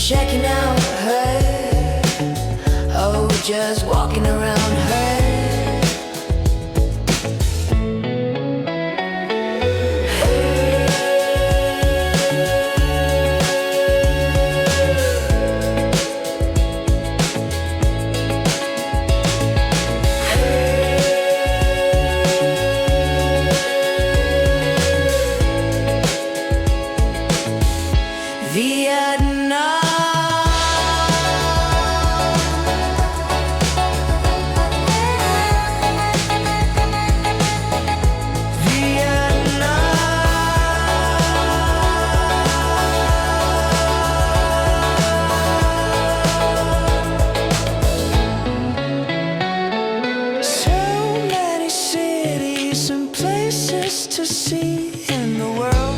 Checking out her, oh, just walking around her. Vietnam. To see in the world,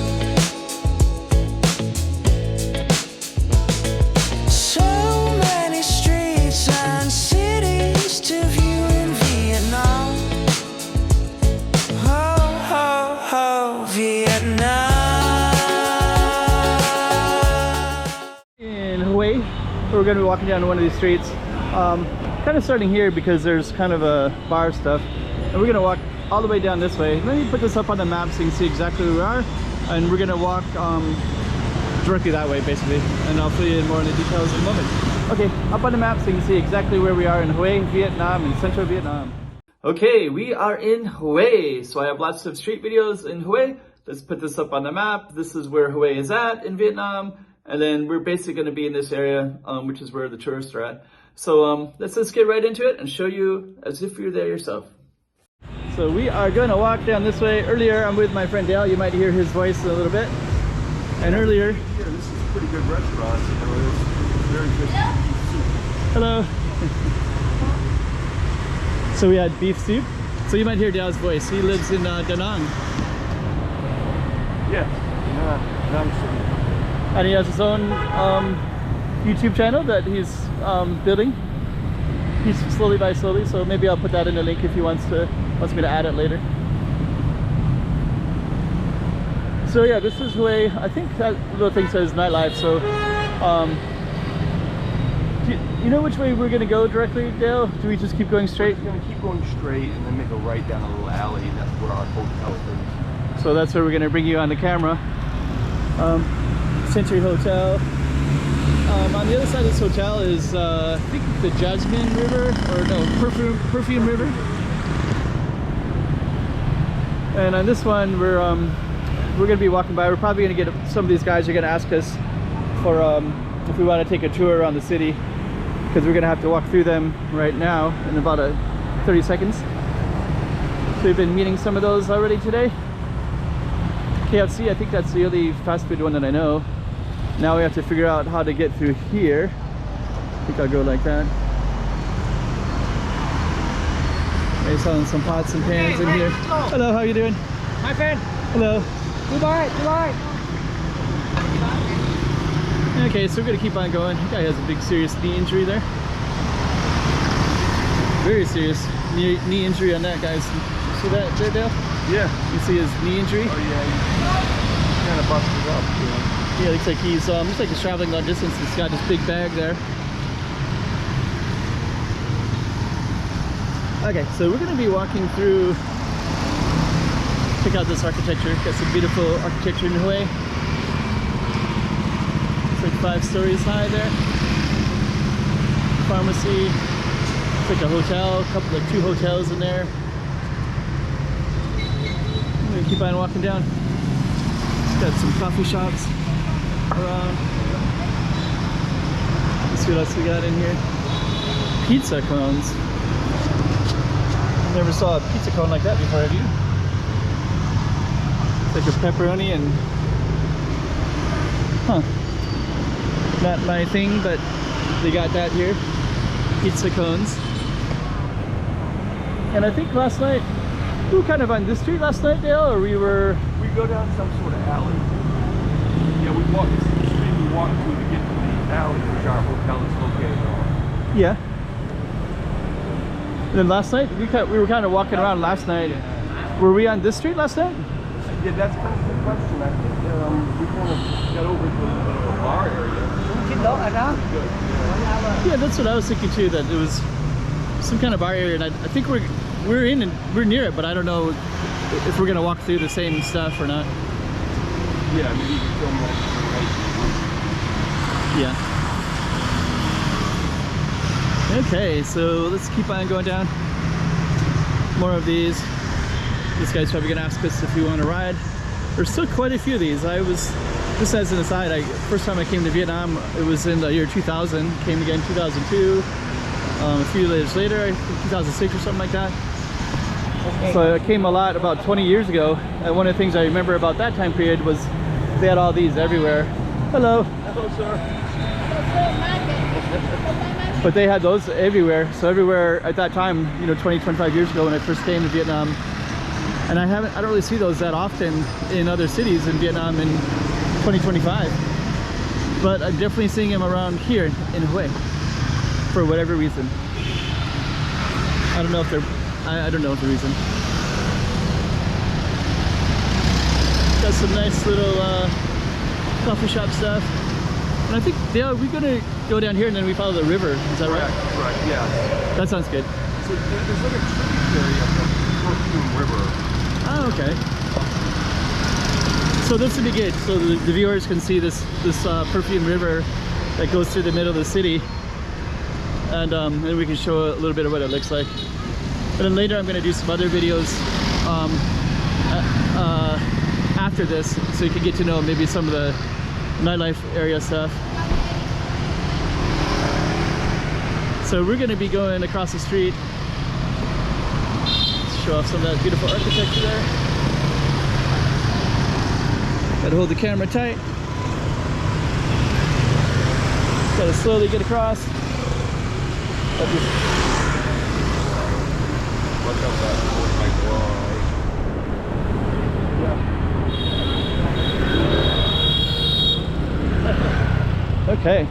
so many streets and cities to view in Vietnam. Ho, ho, ho, Vietnam. In Hawaii, we're going to be walking down one of these streets, kind of starting here because there's kind of a bar stuff, and we're going to walk all the way down this way. Let me put this up on the map so you can see exactly where we are, and we're gonna walk directly that way basically, and I'll fill you in more on the details in a moment. Okay, up on the map so you can see exactly where we are in Hue, Vietnam, in central Vietnam. Okay, we are in Hue, so I have lots of street videos in Hue. Let's put this up on the map. This is where Hue is at in Vietnam, and then we're basically going to be in this area, which is where the tourists are at. So let's just get right into it and show you as if you're there yourself. So we are going to walk down this way. Earlier I'm with my friend Dale, you might hear his voice a little bit. And earlier... Yeah, this is a pretty good restaurant, you know, it's very good beef soup. Hello. So we had beef soup. So you might hear Dale's voice. He lives in Da Nang. Yeah, and he has his own YouTube channel that he's building. He's slowly by slowly, so maybe I'll put that in the link if he wants me to add it later. So yeah, this is Hue. I think that little thing says nightlife, so do you know which way we're gonna go directly, Dale? Do we just keep going straight? We're gonna keep going straight and then make a right down a little alley, and that's where our hotel is. So that's where we're gonna bring you on the camera. Century Hotel. On the other side of this hotel is I think the Jasmine River, or no, Perfume River. And on this one we're gonna be walking by. We're probably gonna get some of these guys are gonna ask us for if we want to take a tour around the city, because we're gonna have to walk through them right now in about 30 seconds. So we've been meeting some of those already today. KFC, I think that's the only fast food one that I know. Now we have to figure out how to get through here. I think I'll go like that. They're selling some pots and pans in here. Hello, how you doing? My friend. Hello. Goodbye, goodbye. Okay, so we're gonna keep on going. The guy has a big serious knee injury there. Very serious knee injury on that guy's. See that there, Dale? Yeah. You see his knee injury? Oh yeah, he's kind of busted up, you know. Yeah, looks like he's traveling long distance. He's got this big bag there. Okay, so we're gonna be walking through. Check out this architecture. Got some beautiful architecture in Hue. It's like 5 stories high there. Pharmacy. It's like a hotel, 2 hotels in there. We're gonna keep on walking down. Got some coffee shops around. Let's see what else we got in here. Pizza cones. Never saw a pizza cone like that before, have you? It's like a pepperoni and... Huh. Not my thing, but they got that here. Pizza cones. And I think last night, we were kind of on this street last night, Dale, or we were... We go down some sort of alley. Yeah, we walk this street we walk through to get to the alley which our hotel is located on. Yeah. And then last night, we were kind of walking around last night. Were we on this street last night? Yeah, that's kind of the question. I think we kind of got over to a bar area. Good. Yeah, that's what I was thinking too, that it was some kind of bar area, and I think we're in and we're near it, but I don't know if we're gonna walk through the same stuff or not. Yeah, maybe you can film that. Yeah. Okay, so let's keep on going down. More of these. This guy's probably gonna ask us if we want to ride. There's still quite a few of these. Just as an aside, first time I came to Vietnam, it was in the year 2000. Came again 2002. A few years later, I think 2006 or something like that. So I came a lot about 20 years ago. And one of the things I remember about that time period was they had all these everywhere. Hello. Hello, sir. But they had those everywhere. So everywhere at that time, 20, 25 years ago when I first came to Vietnam. And I don't really see those that often in other cities in Vietnam in 2025. But I'm definitely seeing them around here in Hue for whatever reason. I don't know if they're, I don't know the reason. Got some nice little coffee shop stuff. And I think, Dale, we're gonna go down here and then we follow the river. Is that right? Right, yeah. That sounds good. So there's like a tributary of the Perfume River. Oh, okay. So this would be good. So the viewers can see this Perfume River that goes through the middle of the city. And then we can show a little bit of what it looks like. And then later I'm going to do some other videos after this, so you can get to know maybe some of the nightlife area stuff. So we're going to be going across the street. Show off some of that beautiful architecture there. Gotta hold the camera tight. Gotta slowly get across. Look up that my garage. Okay.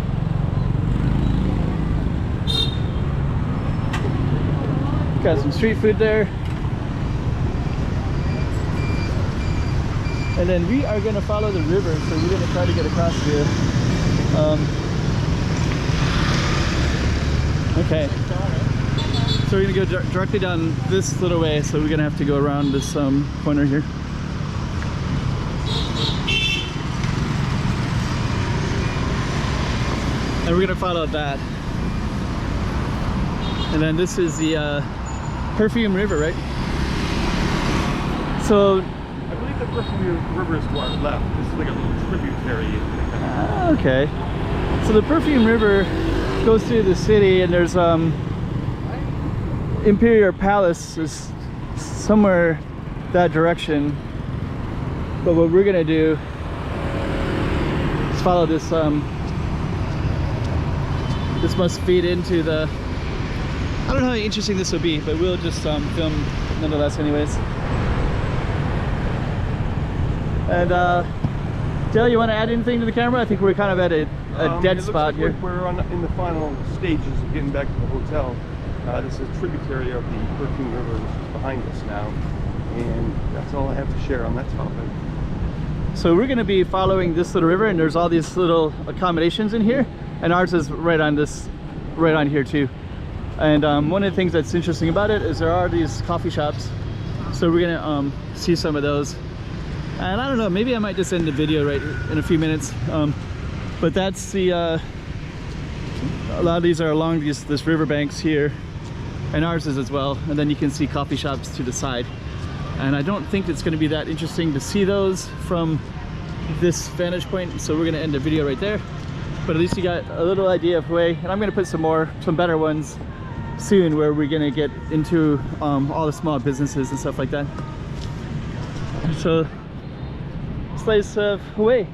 Got some street food there. And then we are going to follow the river, so we're going to try to get across here. Okay. So we're going to go directly down this little way, so we're going to have to go around this corner here. And we're going to follow that. And then this is the Perfume River, right? So I believe the Perfume River is to our left. This is like a little tributary. Okay. So the Perfume River goes through the city, and there's Imperial Palace is somewhere that direction. But what we're gonna do is follow this. This must feed into the. I don't know how interesting this will be, but we'll just film nonetheless, anyways. And Dale, you want to add anything to the camera? I think we're kind of at a dead spot here. We're in the final stages of getting back to the hotel. This is a tributary of the Perfume River, which is behind us now. And that's all I have to share on that topic. So we're going to be following this little river, and there's all these little accommodations in here. And ours is right on here too. And one of the things that's interesting about it is there are these coffee shops. So we're going to see some of those. And I don't know, maybe I might just end the video right in a few minutes. But that's the, a lot of these are along this river banks here. And ours is as well. And then you can see coffee shops to the side. and I don't think it's going to be that interesting to see those from this vantage point, so we're going to end the video right there. But at least you got a little idea of Hawaii, and I'm going to put some better ones soon where we're going to get into all the small businesses and stuff like that. So slice of Hawaii,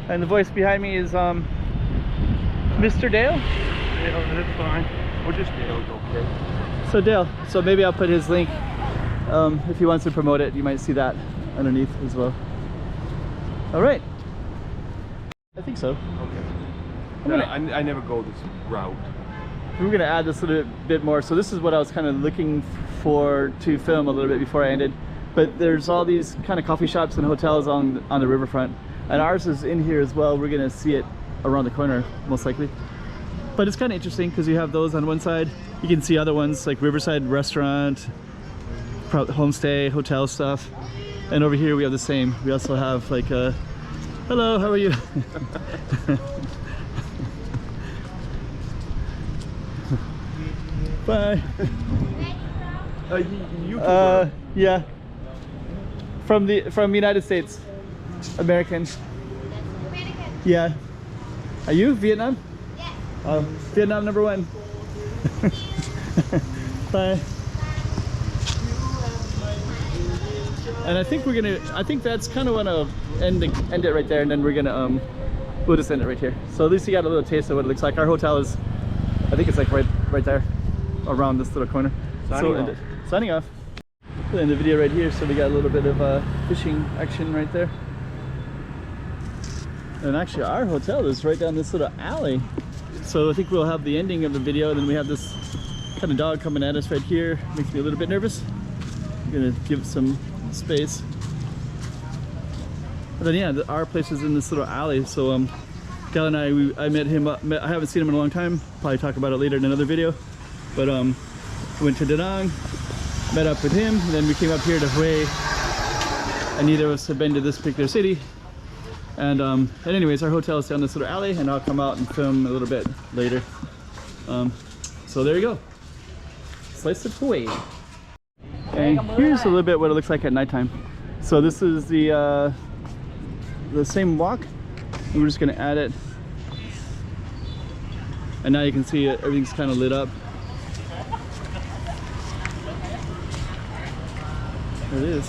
and the voice behind me is Mr. Dale. Dale, that's fine. Or just Dale, okay. So Dale, so maybe I'll put his link if he wants to promote it. You might see that underneath as well. All right, I think so. Okay. No, I never go this route. We're gonna add this a little bit more. So this is what I was kind of looking for to film a little bit before I ended. But there's all these kind of coffee shops and hotels on the riverfront, and ours is in here as well. We're gonna see it around the corner most likely. But it's kind of interesting because you have those on one side. You can see other ones like Riverside Restaurant, homestay, hotel stuff, and over here we have the same. We also have like a hello, how are you? Bye. YouTuber. Yeah. From United States. American. Yeah. Are you Vietnam? Yeah. Vietnam #1. Bye. And I think that's kind of want to end it right there, and then we're gonna we'll just end it right here. So at least you got a little taste of what it looks like. Our hotel is, I think it's like right there, around this little corner. Signing off. We'll end the video right here. So we got a little bit of fishing action right there. And actually our hotel is right down this little alley. So I think we'll have the ending of the video, and then we have this kind of dog coming at us right here. Makes me a little bit nervous. I'm gonna give some space. But then yeah, our place is in this little alley. So Gal and I met him up. I haven't seen him in a long time. Probably talk about it later in another video. But went to Da Nang, met up with him, and then we came up here to Hue, and neither of us have been to this particular city. And anyways, our hotel is down this little alley, and I'll come out and film a little bit later. So there you go, slice of Hue. And here's a little bit what it looks like at nighttime. So this is the same walk, and we're just gonna add it. And now you can see it, everything's kind of lit up. There it is.